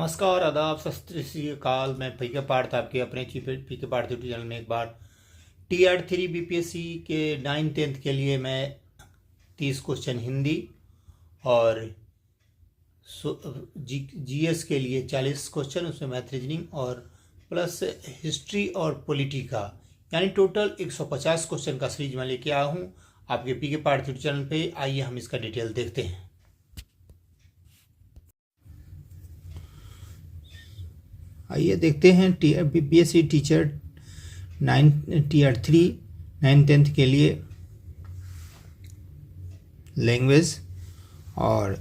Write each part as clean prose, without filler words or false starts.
नमस्कार, आदाब, सत श्री अकाल। मैं पीके पार्थ आपके अपने पीके पार्थ यूट्यूब चैनल में एक बार टीआर 3 बीपीएससी के 9th-10th के लिए मैं 30 क्वेश्चन हिंदी और जीएस के लिए 40 क्वेश्चन, उसमें मैथ, रीजनिंग और प्लस हिस्ट्री और पॉलिटी का, यानी टोटल 150 क्वेश्चन का सीरीज मैं लेके आया हूँ आपके पीके पार्थ यूट्यूब चैनल पे। आइए हम इसका डिटेल देखते हैं। आइए देखते हैं बीपीएससी टीचर टीआर 3 9th-10th के लिए लैंग्वेज और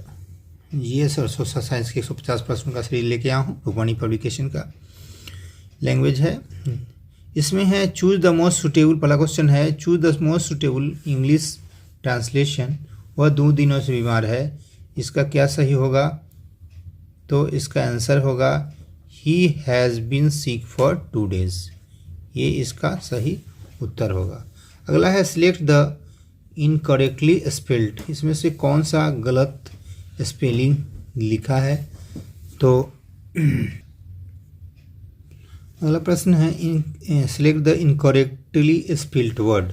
जीएस और सोशल साइंस के 150 प्रश्नों का सीरीज लेके आया हूँ। रूपानी पब्लिकेशन का लैंग्वेज है। इसमें है चूज द मोस्ट सुटेबल। पहला क्वेश्चन है choose the most suitable English translation. वह 2 दिनों से बीमार है, इसका क्या सही होगा? तो इसका आंसर होगा He has been sick for 2 days। ये इसका सही उत्तर होगा। अगला है सिलेक्ट द इनकरेक्टली स्पेल्ड। इसमें से कौन सा गलत स्पेलिंग लिखा है? तो अगला प्रश्न है select the incorrectly spelled word.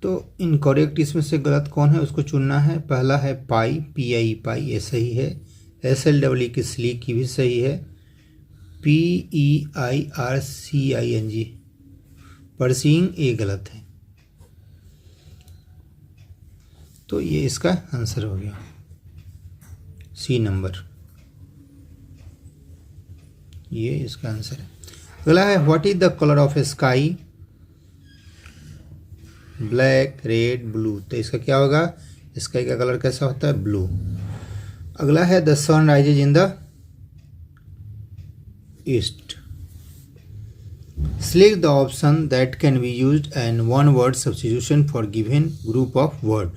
तो इनकरेक्ट इसमें से गलत कौन है, उसको चुनना है। पहला है पाई, PI पाई, ये सही है। SLEE की स्लीक की भी सही है। PEIRCING परसिंग, ये गलत है। तो ये इसका आंसर हो गया C नंबर, ये इसका आंसर है। अगला है what is the colour of sky? Black, red, blue. तो इसका क्या होगा? स्काई का कलर कैसा होता है? ब्लू। अगला है the sun rises in the east. Select the option that can be used and one word substitution for given group of word।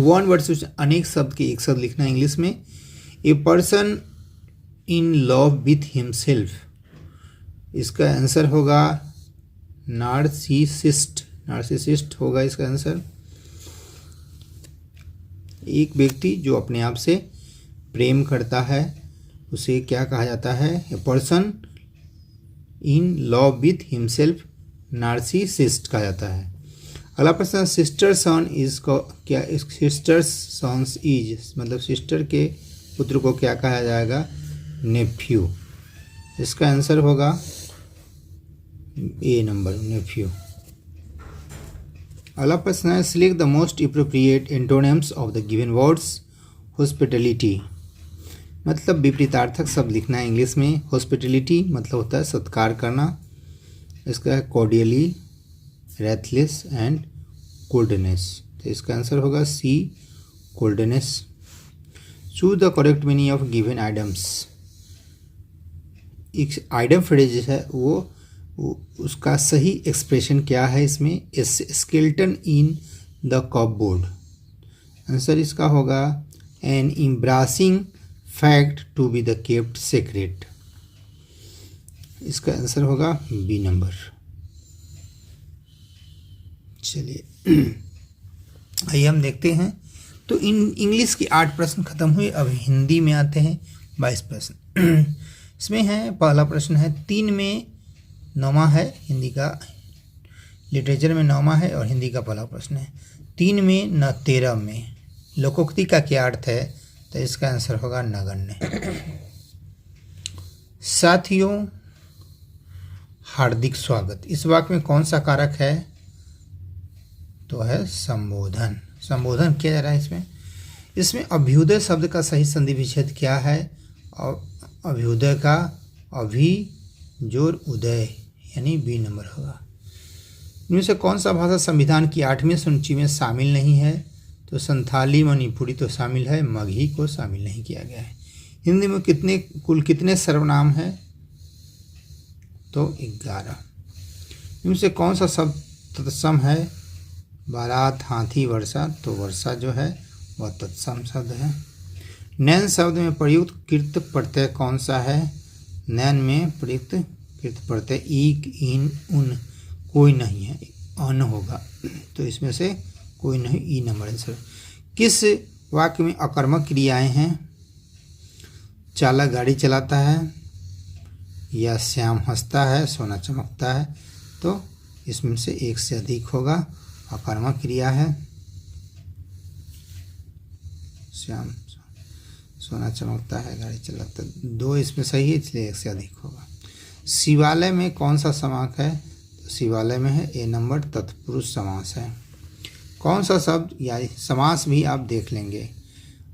one word substitution, अनेक शब्द के एक शब्द लिखना है इंग्लिश में। A person in love with himself, इसका answer होगा नार्सिसिस्ट। नार्सिसिस्ट होगा इसका आंसर। एक व्यक्ति जो अपने आप से प्रेम करता है उसे क्या कहा जाता है? A person in love with himself narcissist कहा जाता है। अगला प्रश्न सिस्टर सन इज को क्या? सिस्टर सन्स इज मतलब सिस्टर के पुत्र को क्या कहा जाएगा? नेफ्यू। इसका आंसर होगा A नंबर, नेफ्यू। अगला प्रश्न है select the most appropriate antonyms of the given words. Hospitality मतलब विपरीतार्थक शब्द लिखना है इंग्लिश में। हॉस्पिटलिटी मतलब होता है सत्कार करना। इसका है कॉर्डियली, रेथलेस एंड कोल्डनेस। तो इसका आंसर होगा C coldness. Choose the correct meaning of given items. एक आइटम फ्रेज है वो उसका सही एक्सप्रेशन क्या है इसमें? Skeleton in the cupboard. Answer इसका होगा an embarrassing fact to be the kept secret. इसका आंसर होगा B नंबर। चलिए आइए हम देखते हैं। तो इन इंग्लिश के 8 प्रश्न खत्म हुए। अब हिंदी में आते हैं 22 प्रश्न। इसमें है पहला प्रश्न है 3 में 9वां है हिंदी का, लिटरेचर में 9वां है और हिंदी का पहला प्रश्न है 3 में न 13 में। लोकोक्ति का क्या अर्थ है? तो इसका आंसर होगा नगण्य। साथियों हार्दिक स्वागत। इस वाक्य में कौन सा कारक है? तो है संबोधन। संबोधन किया जा रहा है इसमें अभ्युदय शब्द का सही संधि विच्छेद क्या है? और अभ्युदय का अभी जोर उदय, यानी B नंबर होगा। इनमें से कौन सा भाषा संविधान की 8वीं सूची में शामिल नहीं है? तो संथाली, मणिपुरी तो शामिल है, मगही को शामिल नहीं किया गया है। हिंदी में कुल कितने सर्वनाम हैं? तो 11। इनमें से कौन सा शब्द तत्सम है? बारात, हाथी, वर्षा। तो वर्षा जो है वह तत्सम शब्द है। नैन शब्द में प्रयुक्त कृत प्रत्यय कौन सा है? नैन में प्रयुक्त कृत प्रत्यय ईक, इन, उन कोई नहीं है, अन होगा। तो इसमें से कोई नहीं, E नंबर आंसर। किस वाक्य में अकर्मक क्रियाएं हैं? चालक गाड़ी चलाता है, या श्याम हंसता है, सोना चमकता है। तो इसमें से एक से अधिक होगा। अकर्मक क्रिया है, श्याम सोना चमकता है, गाड़ी चलाता है। 2 इसमें सही है, इसलिए एक से अधिक होगा। शिवालय में कौन सा समास है? तो शिवालय में है ए नंबर, तत्पुरुष समास है। कौन सा शब्द या समास भी आप देख लेंगे,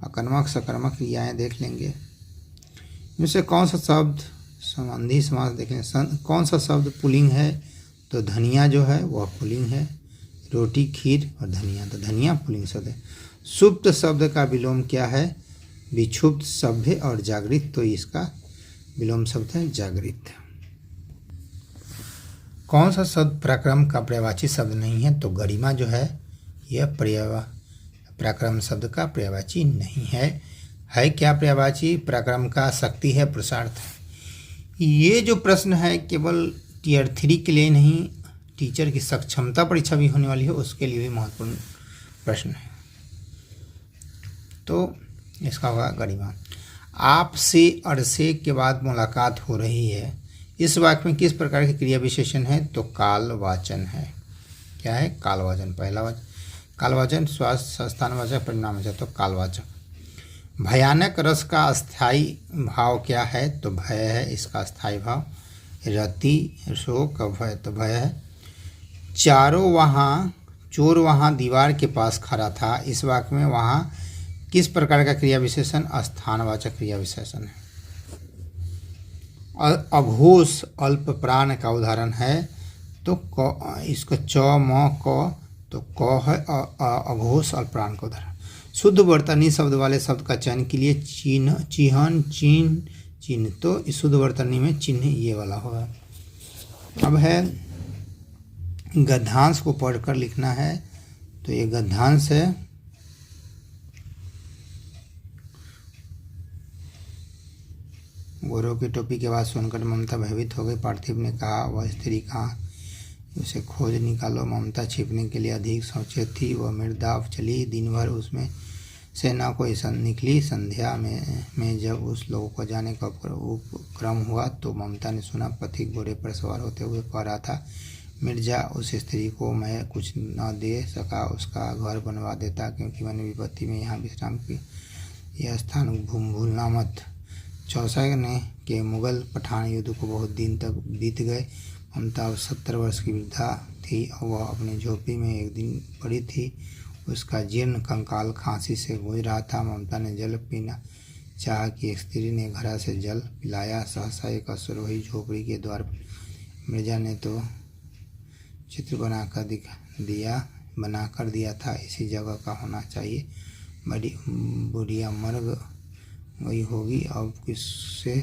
अकर्मक सकर्मक क्रियाएं देख लेंगे। इनमें से कौन सा शब्द संबंधी समास देख लें। कौन सा शब्द पुल्लिंग है? तो धनिया जो है वह पुल्लिंग है। रोटी, खीर और धनिया, तो धनिया पुल्लिंग शब्द है। सुप्त शब्द का विलोम क्या है? विक्षुब्ध, सभ्य और जागृत, तो इसका विलोम शब्द है जागृत। कौन सा शब्द पराक्रम का पर्यायवाची शब्द नहीं है? तो गरिमा जो है यह पराक्रम शब्द का पर्यायवाची नहीं है क्या पर्यायवाची? पराक्रम का शक्ति है, पुरुषार्थ है। ये जो प्रश्न है केवल टियर 3 के लिए नहीं, टीचर की सक्षमता परीक्षा भी होने वाली है उसके लिए भी महत्वपूर्ण प्रश्न है। तो इसका होगा गरिमा। आपसे अरसे के बाद मुलाकात हो रही है, इस वाक्य में किस प्रकार की क्रिया विशेषण है? तो कालवाचन है। क्या है? कालवाचन। पहला वाचक कालवाचन, स्वास्थ्य स्थानवाचक, परिणामवाचक, तो कालवाचक। भयानक रस का अस्थायी भाव क्या है? तो भय है इसका अस्थायी भाव। रति, शोक, भय, तो भय है। चोर वहाँ दीवार के पास खड़ा था, इस वाक्य में वहाँ किस प्रकार का क्रिया विशेषण? स्थानवाचक क्रिया विशेषण है। अघोष अल्प प्राण का उदाहरण है, तो इसको च म क, तो क है अघोष अल्प प्राण का उदाहरण। शुद्ध वर्तनी शब्द वाले शब्द का चयन के लिए चिन्ह, चिहन, चिन्ह, तो इस शुद्ध वर्तनी में चिन्ह ये वाला होगा। अब है गद्यांश को पढ़कर लिखना है, तो ये गद्यांश है। गोरों की टोपी की आवाज़ सुनकर ममता भयभीत हो गई। पार्थिव ने कहा, वह स्त्री कहाँ? उसे खोज निकालो। ममता छिपने के लिए अधिक सचेत थी। वह मृदाव चली, दिन भर उसमें से न कोई निकली। संध्या में जब उस लोगों को जाने का उपक्रम हुआ तो ममता ने सुना पति घोड़े पर सवार होते हुए कह रहा था, मिर्जा, उस स्त्री को मैं कुछ न दे सका, उसका घर बनवा देता, क्योंकि मैंने विपत्ति में यहाँ विश्राम की। यह स्थान भूलना मत। चौसा ने के मुगल पठान युद्ध को बहुत दिन तक बीत गए। ममता 70 वर्ष की वृद्धा थी और वह अपनी झोपड़ी में एक दिन पड़ी थी। उसका जीर्ण कंकाल खांसी से गूंज रहा था। ममता ने जल पीना चाहा कि एक स्त्री ने घड़ा से जल पिलाया। सहसा एक अश्वरोही झोपड़ी के द्वार पर। मिर्जा ने तो चित्र बनाकर दिया था, इसी जगह का होना चाहिए। बड़ी बुढ़िया मर गई होगी। अब किससे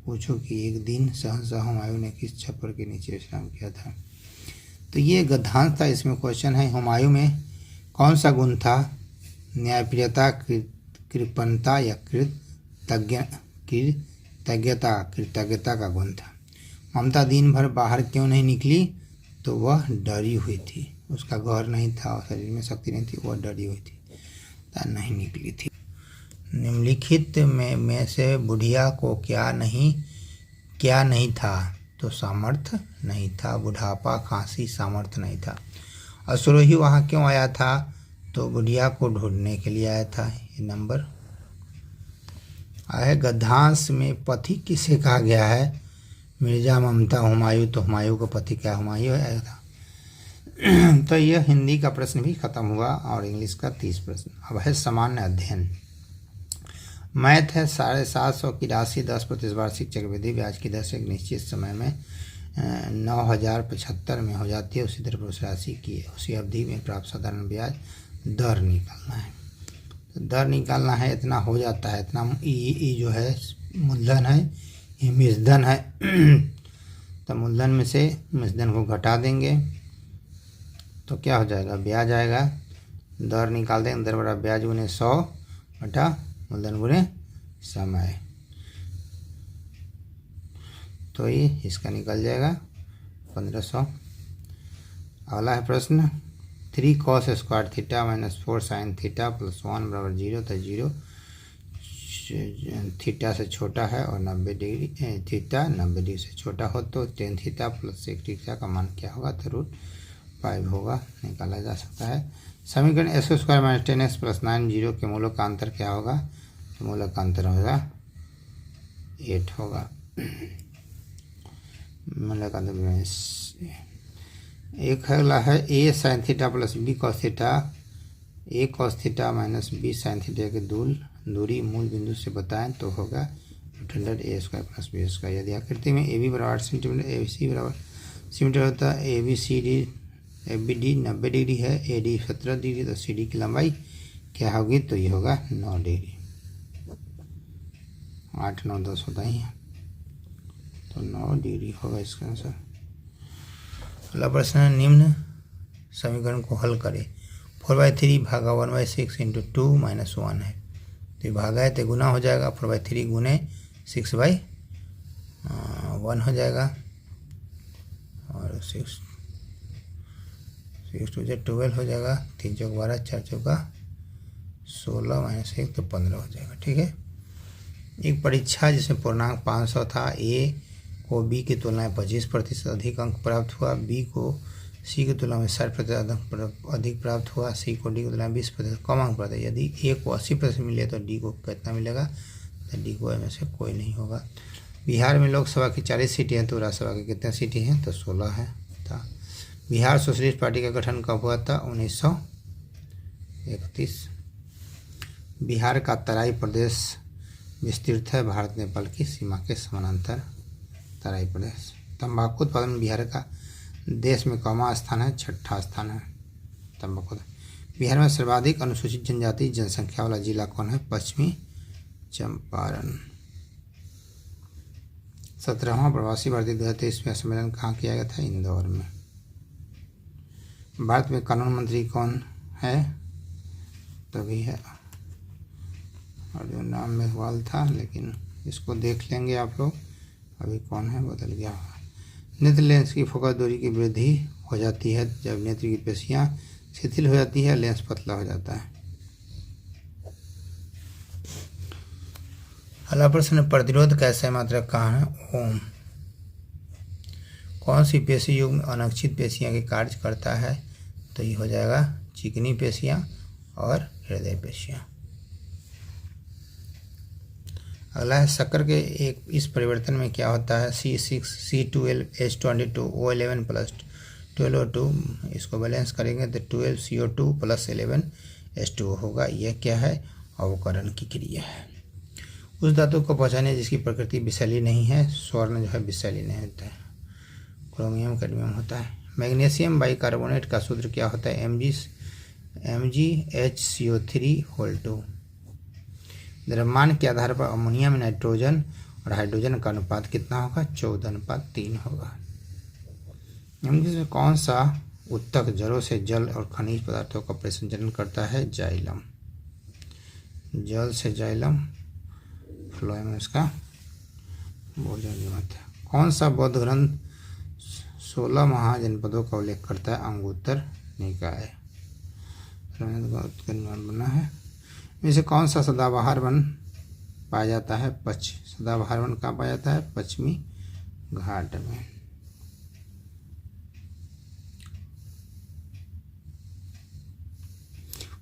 पूछो कि एक दिन सहसा हुमायूं ने किस छप्पर के नीचे विश्राम किया था। तो ये गद्यांश था। इसमें क्वेश्चन है, हुमायूं में कौन सा गुण था? न्यायप्रियता, कृपणता या कृतज्ञता का गुण था। ममता दिन भर बाहर क्यों नहीं निकली? तो वह डरी हुई थी। उसका घर नहीं था और शरीर में शक्ति नहीं थी, वह डरी हुई थी, नहीं निकली थी। निम्नलिखित में से बुढ़िया को क्या नहीं था? तो सामर्थ्य नहीं था। बुढ़ापा, खांसी, सामर्थ्य नहीं था। अश्वरोही वहाँ क्यों आया था? तो बुढ़िया को ढूंढने के लिए आया था। ये नंबर है। गद्यांश में पति किसे कहा गया है? मिर्जा, ममता, हुमायूं, तो हुमायूं का पति क्या हुमायूं आया था। तो यह हिंदी का प्रश्न भी खत्म हुआ और इंग्लिश का 30 प्रश्न। अब है सामान्य अध्ययन। मैथ है 750 की राशि 10% वार्षिक चक्रवृद्धि ब्याज की दर से एक निश्चित समय में 9075 में हो जाती है। उसी तरह पर उस राशि की उसी अवधि में प्राप्त साधारण ब्याज दर निकालना है। तो दर निकालना है, इतना हो जाता है, इतना ई जो है मूलधन है, ये मिश्रधन है। तो मूलधन में से मिश्रधन को घटा देंगे तो क्या हो जाएगा? ब्याज आएगा। दर निकाल देंगे, दर बड़ा ब्याज गुने 100 बटा मूलधन गुने समय, तो ये इसका निकल जाएगा 1500। अगला है प्रश्न 3 cos² थीटा -4 sin थीटा +1 बराबर 0, तो 0 थीटा से छोटा है और 90 डिग्री, थीटा 90 डिग्री से छोटा हो तो tan theta plus sec theta का मान क्या होगा, तो √5 होगा, निकाला जा सकता है। समीकरण x² - 10x + 9 0 के मूलों का अंतर क्या होगा, तो मूलों का अंतर होगा 8 होगा। मूलों का अंतर एक अगला है a sin theta plus b cos theta, a cos theta minus b sin theta की दूरी मूल बिंदु से बताएं तो होगा √a² + b²। यदि आकृति में AB बराबर 8 सेंटीमीटर, ABC बराबर सेंटीमीटर होता है, ABD 90 डिग्री है, AD 17 डिग्री, तो CD की लंबाई क्या होगी, तो ये होगा 9 डिग्री। 8 9 10 होता ही है, तो 9 डिग्री होगा इसका आंसर। अगला प्रश्न है, निम्न समीकरण को हल करें। 4/3 भागा 1/6 × 2 - 1 है, तो ये भागा है तो गुना हो जाएगा, 4/3 गुने 6/1 हो जाएगा, और 6 2 से 12 हो जाएगा, 3 चौक 12, 4 चौका 16 - 1 तो 15 हो जाएगा। ठीक है। एक परीक्षा जिसमें पूर्णांक 500 था, ए को बी की तुलना में 25% अधिक अंक प्राप्त हुआ, बी को सी की तुलना में 60% अधिक प्राप्त हुआ, सी को डी की तुलना में 20% कम अंक प्राप्त है। यदि ए को 80% मिले तो डी को कितना मिलेगा, तो डी को में से कोई नहीं होगा। बिहार में लोकसभा की 40 सीटें हैं तो राज्यसभा की कितने सीटें हैं, तो 16 है था। बिहार सोशलिस्ट पार्टी का गठन कब हुआ था, 1931। बिहार का तराई प्रदेश विस्तृत है, भारत नेपाल की सीमा के समानांतर तराई प्रदेश। तंबाकू उत्पादन बिहार का देश में कौमा स्थान है, 6ठा स्थान है तंबाकू। बिहार में सर्वाधिक अनुसूचित जनजाति जनसंख्या वाला जिला कौन है, पश्चिमी चंपारण। 17वां प्रवासी भारतीय 2023 सम्मेलन कहाँ किया गया था, इंदौर में। भारत में कानून मंत्री कौन है, तभी है, और जो नाम में सवाल था, लेकिन इसको देख लेंगे आप लोग, अभी कौन है बदल गया होगा। नेत्र लेंस की फोकस दूरी की वृद्धि हो जाती है जब नेत्र की पेशियां शिथिल हो जाती है, लेंस पतला हो जाता है। अगला प्रश्न, प्रतिरोध का सही मात्रक कहाँ है, ओम। कौन सी पेशी युग्म अनक्षित पेशियां के कार्य करता है, तो ये हो जाएगा चिकनी पेशियां और हृदय पेशियां। अगला है, शक्कर के एक इस परिवर्तन में क्या होता है, C6C12H22O11 + 12O2, इसको बैलेंस करेंगे तो 12CO2 + 11H2O होगा। यह क्या है, अवकरण की क्रिया है। उस धातु को पहचाने जिसकी प्रकृति विषैली नहीं है, स्वर्ण जो है विषैली नहीं होता है, क्रोमियम कैडमियम होता है। मैग्नीशियम बाइकार्बोनेट का सूत्र क्या होता है, MgHCO3(2). द्रव्यमान के आधार पर अमोनिया में नाइट्रोजन और हाइड्रोजन का अनुपात कितना होगा, 14:3 होगा। निम्न में कौन सा उत्तक जलों से जल और खनिज पदार्थों का परिसंचरण करता है, जाइलम। जल से जाइलम फ्लोएम इसका भोजन है। कौन सा बौद्ध ग्रंथ 16 महाजनपदों का उल्लेख करता है, अंगुत्तर निकाय बना है। इनसे कौन सा सदाबहार वन पाया जाता है, सदाबहार वन कहाँ पाया जाता है, पश्चिमी घाट में।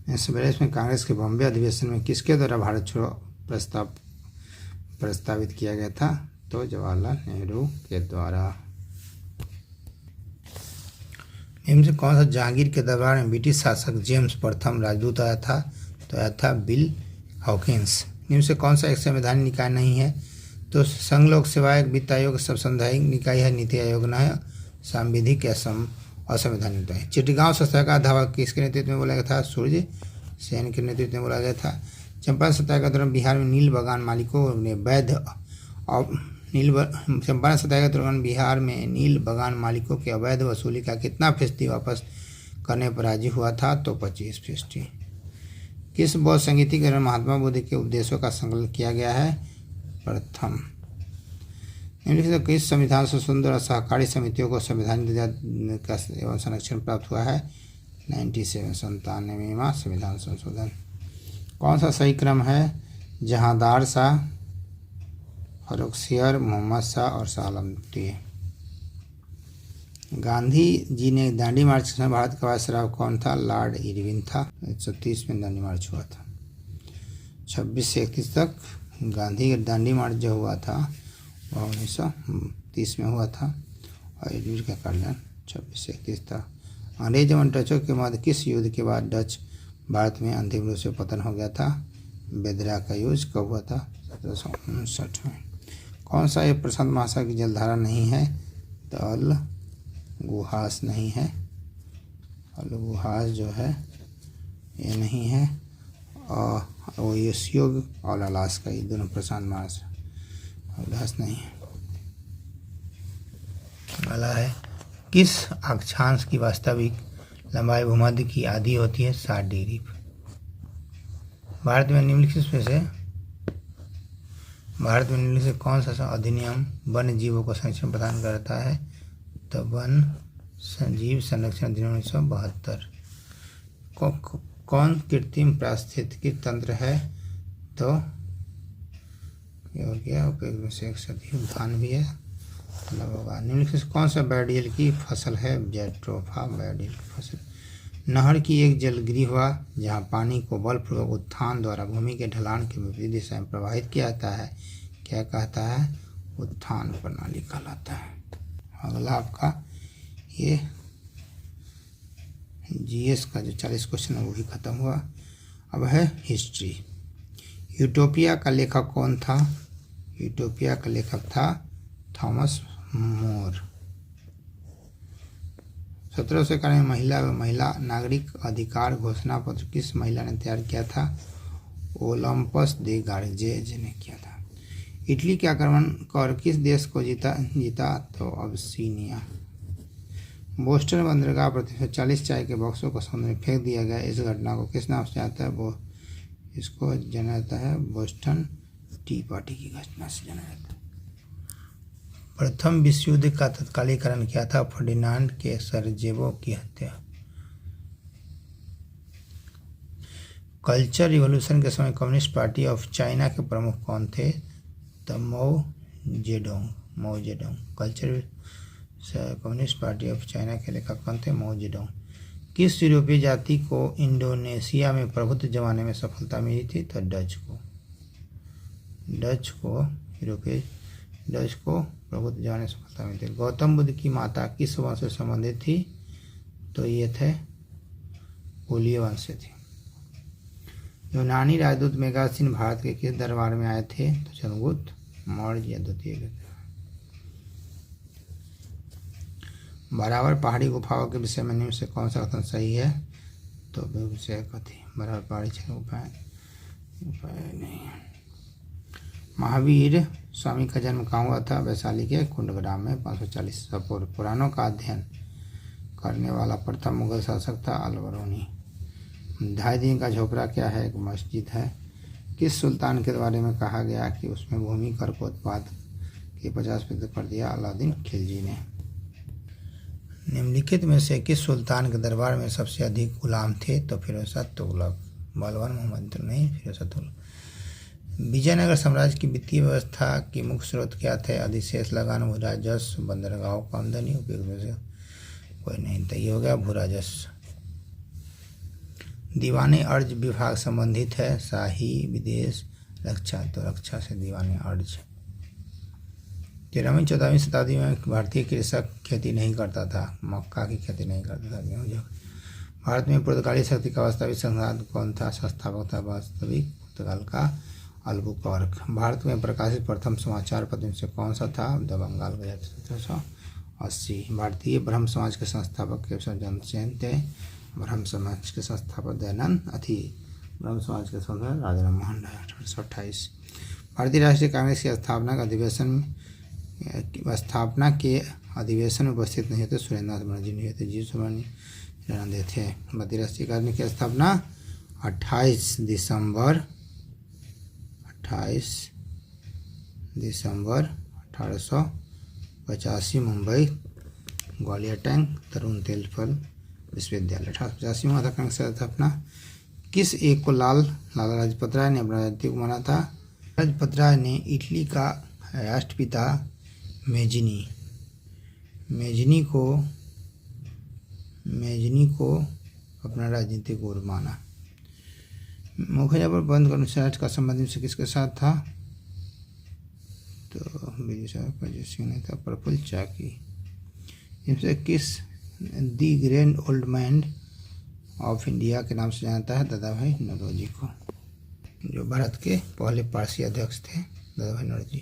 इस बरस में कांग्रेस के बॉम्बे अधिवेशन में किसके द्वारा भारत छोड़ो प्रस्ताव प्रस्तावित किया गया था, तो जवाहरलाल नेहरू के द्वारा। निम्न से कौन सा जहांगीर के दरबार में ब्रिटिश शासक जेम्स प्रथम राजदूत आया था, तो आया था बिल हॉकिंस। निम्न से कौन सा एक संवैधानिक निकाय नहीं है, तो संघ लोक सेवा आयोग, वित्त आयोग संवैधानिक निकाय है, नीति आयोग न है, सांविधिक या असंवैधानिक निकाय। चिटगांव सत्याग्रह धावा किसके नेतृत्व में बोला गया था, सूर्य सेन के नेतृत्व में बोला गया था। चंपारण सत्याग्रह के दौरान बिहार में नील बागान मालिकों ने वैध और चंपारण सत्याग्रह के दौरान बिहार में नील बागान मालिकों के अवैध वसूली का कितना फीसदी वापस करने पर राजी हुआ था, तो 25%। किस बौद्ध संगीति के दौरान महात्मा बुद्ध के उपदेशों का संकलन किया गया है, प्रथम। निम्नलिखित किस संविधान संशोधन द्वारा सहकारी समितियों को संवैधानिक का एवं संरक्षण प्राप्त हुआ है, 97वां संविधान संशोधन। कौन सा सही क्रम है, जहांदार शाह, फर्रुखसियर, मोहम्मद शाह और शाह आलम टी। गांधी जी ने दांडी मार्च के समय भारत का वायसराय कौन था? लॉर्ड इरविन था। 1930 में दांडी मार्च हुआ था। 26 से 31 तक गांधी का दांडी मार्च जो हुआ था वह 1930 में हुआ था और इरविन का कल्याण 26 से 31 था। अंग्रेज एवं डचों के मध्य किस युद्ध के बाद डच भारत में अंतिम रूप से पतन हो गया था? बेदरा का युद्ध कब हुआ था? 1759 में। कौन सा ये प्रशांत महासागर की जलधारा नहीं है? तो अलगुहास नहीं है, अलगुहास जो है ये नहीं है, और वो योग और अलास्का ये दोनों प्रशांत महासागर, अलगुहास नहीं है। अगला है किस अक्षांश की वास्तविक लंबाई भूमध्य की आधी होती है? 60 डिग्री। भारत में निम्नलिखित से कौन सा अधिनियम वन्य जीवों को संरक्षण प्रदान करता है? तो वन जीव संरक्षण अधिनियम 1972। कौन कृत्रिम पारिस्थितिकी तंत्र है? तो ये हो गया उपयोग में से एक सदी उद्यान भी है, मतलब होगा। निम्नलिखित कौन सा बायोडीजल की फसल है? जेट्रोफा बायोडीजल की फसल। नहर की एक जलगृह जहाँ पानी को बलपूर्वक उत्थान द्वारा भूमि के ढलान के विपरीत दिशा में प्रवाहित किया जाता है, क्या कहता है? उत्थान प्रणाली कहलाता है। अगला आपका ये जीएस का जो 40 क्वेश्चन है वो भी खत्म हुआ। अब है हिस्ट्री। यूटोपिया का लेखक कौन था? यूटोपिया का लेखक था थॉमस मोर। 1791 में महिला नागरिक अधिकार घोषणा पत्र किस महिला ने तैयार किया था? ओलंपस दे गार्जेज ने किया था। इटली के आक्रमण कर किस देश को जीता? तो अबिसिनिया। बोस्टन बंदरगाह पर 340 चाय के बक्सों को समुद्र में फेंक दिया गया, इस घटना को किस नाम से जाता है? वो इसको जाना जाता है बोस्टन टी पार्टी की घटना से जाना जाता है। प्रथम विश्व युद्ध का तत्कालीकरण क्या था? फर्डिनांड के सरजेवो की हत्या। कल्चर रिवॉल्यूशन के समय कम्युनिस्ट पार्टी ऑफ चाइना के प्रमुख कौन थे? तो माओ Zedong. Culture communist party of China के लेखक कौन थे? माओ जेडोंग। किस यूरोपीय जाति को इंडोनेशिया में प्रभुत्व जमाने में सफलता मिली थी? तो डच को प्रभुत्व जमाने में सफलता मिली थी। गौतम बुद्ध की माता किस वंश से संबंधित थी? तो ये थे कोलीय वंश से थी। यूनानी राजदूत मेगासिन भारत के किस दरबार में आए थे? तो चंद्रगुप्त मौर्य या द्वितीय। बराबर पहाड़ी गुफाओं के विषय में निम्न से कौन सा कथन सही है? तो विषय कथी बराबर पहाड़ी उपाय नहीं है। महावीर स्वामी का जन्म कहाँ हुआ था? वैशाली के कुंडग्राम में 540 पूर्व। पुराणों का अध्ययन करने वाला प्रथम मुगल शासक था अलबरूनी। 2.5 दिन का झोपड़ा क्या है? एक मस्जिद है। किस सुल्तान के बारे में कहा गया कि उसमें भूमि कर को उत्पाद के 50% कर दिया? अलाउद्दीन खिलजी ने। निम्नलिखित में से किस सुल्तान के दरबार में सबसे अधिक गुलाम थे? तो फिरोजशाह तुगलक। बलवान मोहम्मद नहीं, फिरोजशाह तुगलक। विजयनगर साम्राज्य की वित्तीय व्यवस्था की मुख्य स्रोत क्या थे? अधिशेष लगान, भू राजस्व, बंदरगाहों का आमदनी, उपयोग में से कोई नहीं था। ये हो गया भू राजस्व। दीवाने अर्ज विभाग संबंधित है शाही, विदेश, रक्षा। तो रक्षा से दीवाने अर्ज। 13वीं 14वीं शताब्दी में भारतीय कृषक खेती नहीं करता था, मक्का की खेती नहीं करता था, गेहूँ। भारत में पुर्तगाली शक्ति का वास्तविक संस्थापक कौन था? संस्थापक था वास्तविक पुर्तगाल का अल्बुकर्क। भारत में प्रकाशित प्रथम समाचार पत्र से कौन सा था? The Bengal Gazette 1780। भारतीय ब्रह्म समाज के संस्थापक केशव चंद्र सेन थे। ब्रह्म समाज के संस्थापक दयानंद ब्रह्म समाज के संस्थापक राजा राम मोहन राय 1828। भारतीय राष्ट्रीय कांग्रेस की स्थापना के अधिवेशन में उपस्थित नहीं थे सुरेंद्रनाथ बनर्जी नहीं थे, जी सुब्रमण्य थे। भारतीय राष्ट्रीय कांग्रेस की स्थापना 28 दिसंबर 1885 मुंबई ग्वालियर टैंक तरुण तेलफल विश्वविद्यालय। 1885 में हुआ था कांग्रेस की स्थापना। किस एक को लाला लाजपत राय ने अपना राजनीतिक माना था? लाजपत राय ने इटली का राष्ट्रपिता मेजनी को अपना राजनीतिक गुरु माना। मुखर्जी पर बंद करने का संबंध से किसके साथ था? तो विजय सिंह ने था। प्रफुल्ल चाकी। इनसे किस the grand old man of India के नाम से जानता है? दादा भाई नौरोजी को, जो भारत के पहले पारसी अध्यक्ष थे। दादा भाई नौरोजी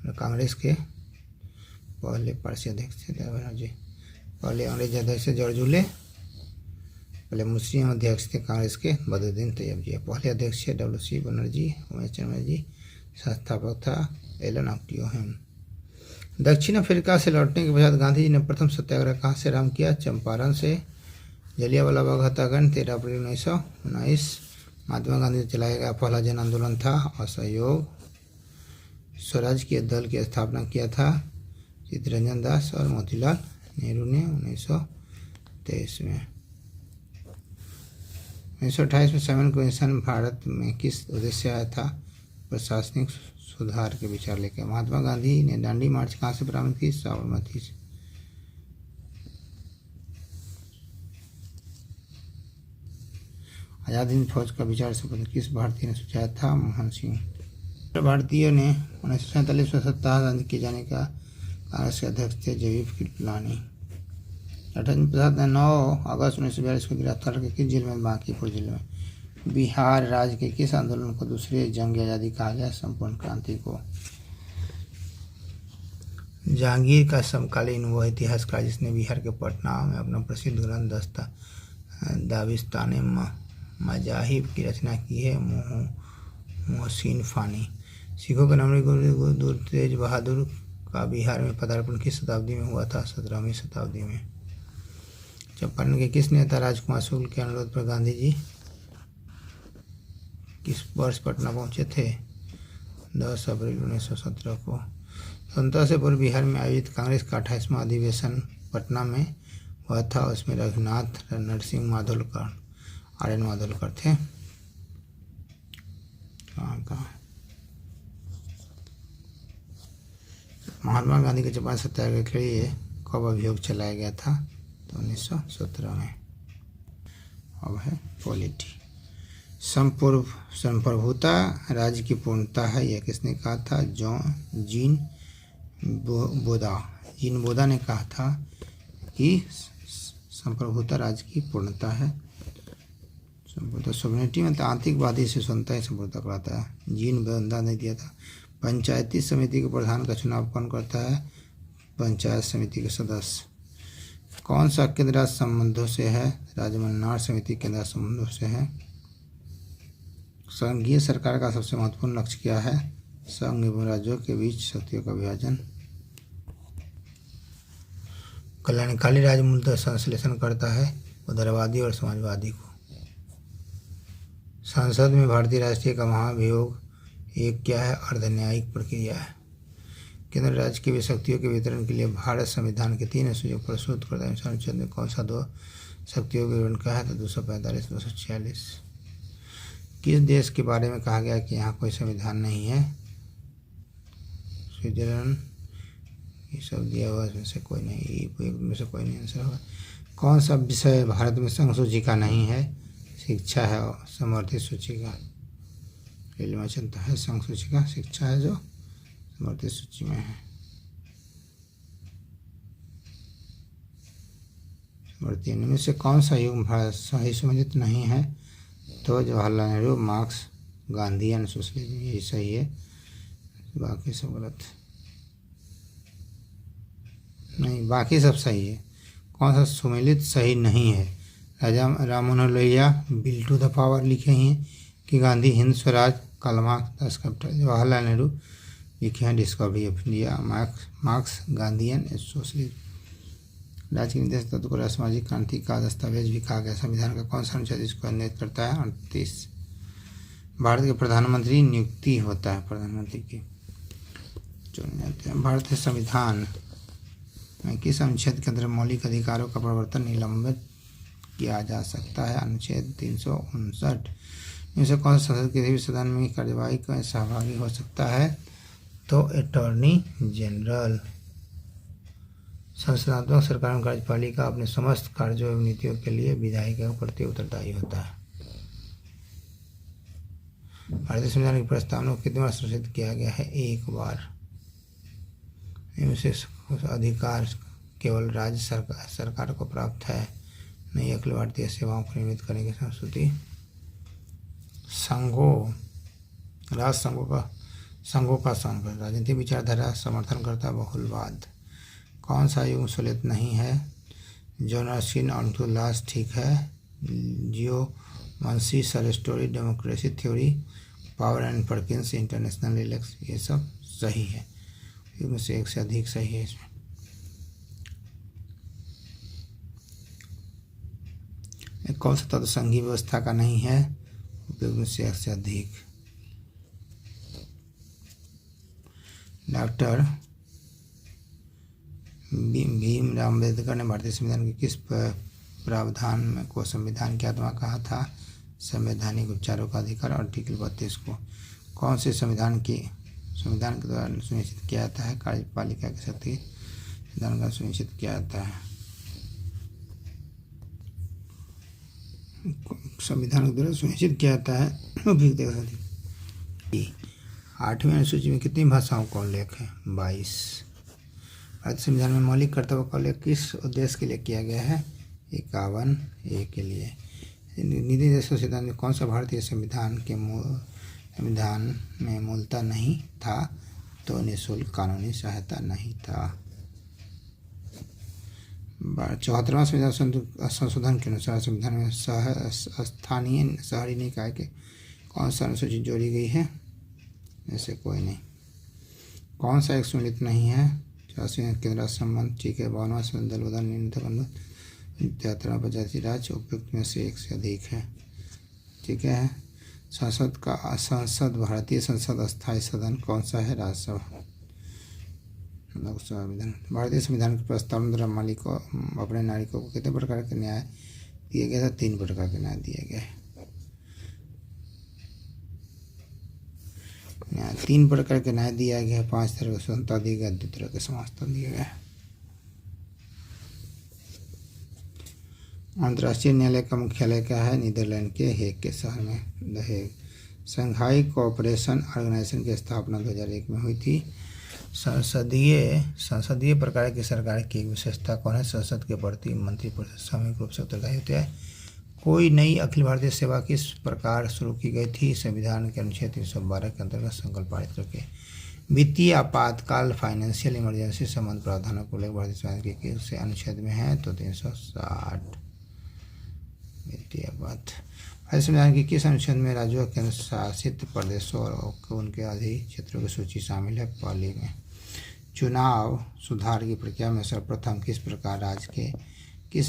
कांग्रेस के पहले पारसी अध्यक्ष थे। दादा भाई नौरोजी पहले अंग्रेज अध्यक्ष थे जॉर्ज उले, पहले मुस्लिम अध्यक्ष थे कांग्रेस के बदरुद्दीन तैयब जी, पहले अध्यक्ष थे WC बनर्जी, उमेश चंद्र बनर्जी, संस्थापक था एलन ऑक्टियो हेम। दक्षिण अफ्रीका से लौटने के बाद गांधी जी ने प्रथम सत्याग्रह कहाँ से आरंभ किया? चंपारण से। जलियांवाला बाग हत्याकांड 13 अप्रैल 1919। महात्मा गांधी से चलाया गया पहला जन आंदोलन था असहयोग। स्वराज के दल की स्थापना किया था चित्तरंजन दास और मोतीलाल नेहरू ने 1923 में। 1928 में साइमन कमीशन भारत में किस उद्देश्य से आया था? प्रशासनिक सुधार के विचार लेकर। महात्मा गांधी ने दांडी मार्च कहाँ से प्रारंभ की? साबरमती से। आजाद हिंद फौज का विचार संबंध किस भारतीय ने सुझाया था? मोहन सिंह। भारतीयों ने 1947 में सत्ता बंद किए जाने का कांग्रेस के अध्यक्ष थे जेबी कृपलानी। राजेंद्र प्रसाद ने 9 अगस्त 1942 को गिरफ्तार करके किस जेल में? बांकीपुर जेल में। बिहार राज्य के किस आंदोलन को दूसरे जंग आज़ादी कहा गया? संपूर्ण क्रांति को। जहांगीर का समकालीन वह इतिहासकार जिसने बिहार के पटना में अपना प्रसिद्ध ग्रंथ दाविस्ताने मजाहिब की रचना की है। मोहसिन फानी। सिखों के नामी गुरु तेज बहादुर का बिहार में पदार्पण किस शताब्दी में हुआ था? 17वीं शताब्दी में। चंपारण के किस नेता राजकुमार शुक्ल के अनुरोध पर गांधी जी किस वर्ष पटना पहुंचे थे? 10 अप्रैल 1917 को। स्वतंत्रता से पूर्व बिहार में आयोजित कांग्रेस का 28वां अधिवेशन पटना में हुआ था। उसमें रघुनाथ नरसिंह माधोलकर, आर्यन माधोलकर थे। कहाँ महात्मा गांधी के चंपारण सत्याग्रह के लिए कब अभियोग चलाया गया था? तो 1917 में। अब है पॉलिटी। संप्रभुता राज्य की पूर्णता है, यह किसने कहा था? जीन बोदा ने कहा था कि संप्रभुता राज्य की पूर्णता है। संप्रभुता सोवरेनिटी में आतंकवादी से स्वतंत्रता ही संप्रभुता कराता है। जीन बोदा ने दिया था। पंचायती समिति के प्रधान का चुनाव कौन करता है? पंचायत समिति के सदस्य। कौन सा केंद्र राज्य संबंधों से है? राज्य मन्नार समिति केंद्र राज्य संबंधों से है। संघीय सरकार का सबसे महत्वपूर्ण लक्ष्य क्या है? संघ एवं राज्यों के बीच शक्तियों का विभाजन। कल्याणकारी राज्य मूलतः संश्लेषण करता है उदारवादी और समाजवादी को। संसद में भारतीय राष्ट्रीय का महाभियोग एक क्या है? अर्धन्यायिक प्रक्रिया है। केंद्र राज्य की शक्तियों के वितरण के लिए भारत संविधान के 3 अनुच्छेदों पर प्रस्तुत करता है। अनुच्छेद में कौन सा 2 शक्तियों के विवरण का है? तो 245 246। किस देश के बारे में कहा गया कि यहाँ कोई संविधान नहीं है? स्विट्जरलैंड। ये सब दिया हुआ, इसमें से कोई नहीं, एक में से कोई नहीं आंसर होगा। कौन सा विषय भारत में संघ सूची का नहीं है? शिक्षा है और समर्थित सूची का। रेलवे चलता है संघ सूची का, शिक्षा है जो समर्थित सूची में है। समर्थित इनमें से कौन सा युग भारत सही सम्मिलित नहीं है? तो Jawaharlal Nehru, marks, Gandhi and socialism, यही सही है, बाकी सब गलत नहीं, बाकी सब सही है। कौन सा सुमेलित सही नहीं है? Raja Ram Manohar Lohia will to the power लिखे हैं कि Gandhi Hind Swaraj, Karl Marx 10 capital, Jawaharlal Nehru लिखे हैं discovery of India, Marx, Gandhi and socialism. राज्य के निर्देश तत्व को सामाजिक क्रांति का दस्तावेज भी कहा गया। संविधान का कौन सा अनुच्छेद इसको निर्धारित करता है? 38। भारत के प्रधानमंत्री नियुक्ति होता है, प्रधानमंत्री की चुने जाते हैं। भारतीय संविधान में किस अनुच्छेद के अंदर मौलिक अधिकारों का प्रवर्तन निलंबित किया जा सकता है। अनुच्छेद 359 में से कौन सा संसद किसी भी सदन में कार्यवाही में सहभागी हो सकता है? तो अटॉर्नी जनरल। संसदात्मक सरकार में कार्यपालिका अपने समस्त कार्यों एवं नीतियों के लिए विधायिका के प्रति उत्तरदायी होता है। भारतीय संविधान की प्रस्तावना को कितनी बार संशोधित किया गया है? 1 बार। इनमें से अधिकार केवल राज्य सरकार को प्राप्त है, नहीं अखिल भारतीय सेवाओं को नियमित करने की संस्कृति संघों का संघ। राजनीतिक विचारधारा समर्थन करता बहुलवाद। कौन सा युग सुलित नहीं है? जॉन रस्किन ऑर्थोलॉजी ठीक है। जियो मंसी सरस्टोरी democracy theory power and Perkins international relax, ये सब सही है। इनमें से एक से अधिक सही है। इसमें कौन सा तत्व संघीय व्यवस्था का नहीं है? उपयोग में से एक से अधिक। डॉक्टर भीमराव अम्बेडकर ने भारतीय संविधान के किस प्रावधान को संविधान की आत्मा कहा था? संवैधानिक उपचारों का अधिकार। आर्टिकल 32 को कौन से संविधान के द्वारा सुनिश्चित किया जाता है? कार्यपालिका की शक्ति संविधान का सुनिश्चित किया जाता है। संविधान के द्वारा सुनिश्चित किया जाता है। 8वीं अनुसूची में कितनी भाषाओं का उल्लेख है? 22। भारतीय संविधान में मौलिक कर्तव्यों का उल्लेख किस उद्देश्य के लिए किया गया है? 51A के लिए। नीति देशों सिद्धांत में कौन सा भारतीय संविधान में मूलतः नहीं था? तो निःशुल्क कानूनी सहायता नहीं था। 74वां संविधान संशोधन के अनुसार संविधान में स्थानीय शहरी निकाय के कौन सा अनुसूची जोड़ी गई है? ऐसे कोई नहीं। कौन सा एक सुनिश्चित नहीं है? 84 केंद्र संबंध ठीक है। 52वां संविधान दल बदल न्यूनतम 73वां पंचायती राज उपयुक्त में से एक से अधिक है। ठीक है। संसद भारतीय संसद अस्थायी सदन कौन सा है? राज्यसभा। लोकसभा विधान। भारतीय संविधान के प्रस्तावना द्वारा मालिक को अपने नागरिकों को कितने प्रकार के न्याय दिए गए थे? 3 प्रकार के न्याय दिए गए। 3 प्रकार के न्याय दिया गया। 5 तरह की स्वतंत्रता दी गई, 2 तरह के समानता दिए गए। अंतर्राष्ट्रीय न्यायालय का मुख्यालय क्या है? नीदरलैंड के हेग के शहर में, the Hague. Shanghai Cooperation Organisation की स्थापना 2001 में हुई थी। संसदीय प्रकार की सरकार की एक विशेषता कौन है? संसद के प्रति मंत्रिपरिषद सामूहिक रूप से उत्तरदायी होते हैं। कोई नई अखिल भारतीय सेवा किस प्रकार शुरू की गई थी? संविधान के अनुच्छेद 312 के अंतर्गत संकल्प पारित करके। वित्तीय आपातकाल फाइनेंशियल इमरजेंसी संबंध प्रावधानों को लेकर भारतीय संविधान के किस अनुच्छेद में है? तो 360। वित्तीय आपात भारतीय संविधान के किस अनुच्छेद में राज्यों केंद्र शासित प्रदेशों और उनके अधिक क्षेत्रों की सूची शामिल है? पहली में। चुनाव सुधार की प्रक्रिया में सर्वप्रथम किस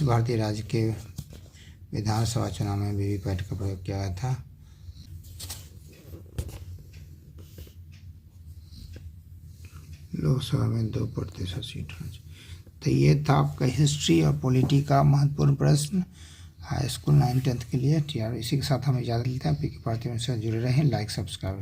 भारतीय राज्य के विधानसभा चुनाव में वीवीपैट का प्रयोग किया गया था? लोकसभा में 2% सीट होनी चाहिए। तो ये था आपका हिस्ट्री और पॉलिटी का महत्वपूर्ण प्रश्न हाई स्कूल 9th 10th के लिए। इसी के साथ हम इजाज़त लेते हैं। पीके भारती में से जुड़े रहें। Like subscribe